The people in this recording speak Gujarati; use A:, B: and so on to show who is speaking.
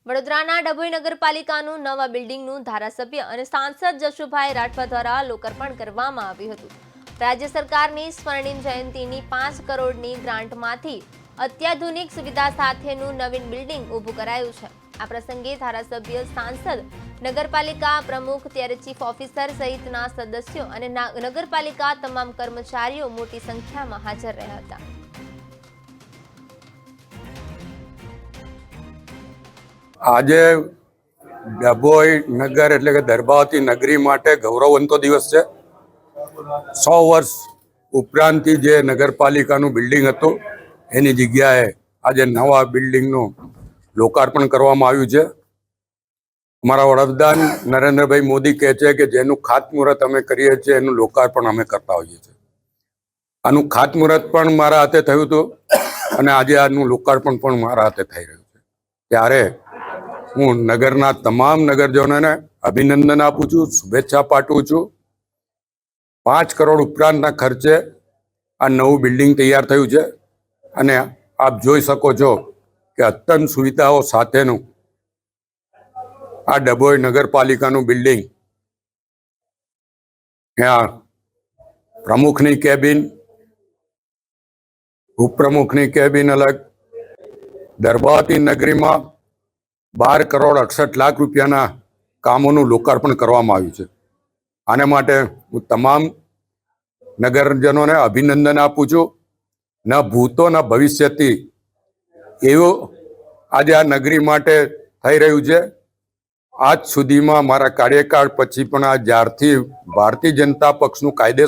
A: વડોદરાના ડભોઈ નગરપાલિકાનું નવા બિલ્ડિંગનું ધારાસભ્ય અને સાંસદ જશુભાઈ રાઠવા દ્વારા લોકાર્પણ કરવામાં આવ્યું હતું। રાજ્ય સરકારની સ્વર્ણિમ જયંતિની 5 કરોડની ગ્રાન્ટમાંથી અત્યાધુનિક સુવિધા સાથેનું નવીન બિલ્ડિંગ ઊભું કરાયું છે। આ પ્રસંગે ધારાસભ્ય, સાંસદ, નગરપાલિકા પ્રમુખ, ત્યારે ચીફ ઓફિસર સહિતના સદસ્યો અને નગરપાલિકા તમામ કર્મચારીઓ મોટી સંખ્યામાં હાજર રહ્યા હતા।
B: આજે ડભોઈ નગર એટલે કે દર્ભાવતી નગરી માટે ગૌરવવંતો દિવસ છે। 100 વર્ષ ઉપરાંતથી જે નગરપાલિકાનું બિલ્ડિંગ હતું એની જગ્યાએ આજે નવા બિલ્ડિંગનું લોકાર્પણ કરવામાં આવ્યું છે। અમારા વડાપ્રધાન નરેન્દ્રભાઈ મોદી કહે છે કે જેનું ખાતમુહૂર્ત અમે કરીએ છીએ એનું લોકાર્પણ અમે કરતા હોઈએ છીએ। આનું ખાતમુહૂર્ત પણ મારા હાથે થયું હતું અને આજે આનું લોકાર્પણ પણ મારા હાથે થઈ રહ્યું છે। ત્યારે હું નગરના તમામ નગરજનોને અભિનંદન આપું છું, શુભેચ્છા પાઠવું છું। 5 કરોડ ઉપરાંતના ખર્ચે આ નવું બિલ્ડિંગ તૈયાર થયું છે અને આપ જોઈ શકો છો કે અત્યંત સુવિધાઓ સાથેનું આ ડભોઈ નગરપાલિકાનું બિલ્ડિંગ। ત્યાં પ્રમુખની કેબિન, ઉપપ્રમુખની કેબિન અલગ, દર્ભાવતી નગરીમાં 12 કરોડ 68 લાખ રૂપિયાના કામોનું લોકાર્પણ કરવામાં આવ્યું છે। આને માટે હું તમામ નગરજનોને અભિનંદન આપું છું। ન ભૂતો ન ભવિષ્યથી એવું આજે આ નગરી માટે થઈ રહ્યું છે। આજ સુધીમાં મારા કાર્યકાળ પછી પણ આ જ્યારથી ભારતીય જનતા પક્ષનું કાયદેસર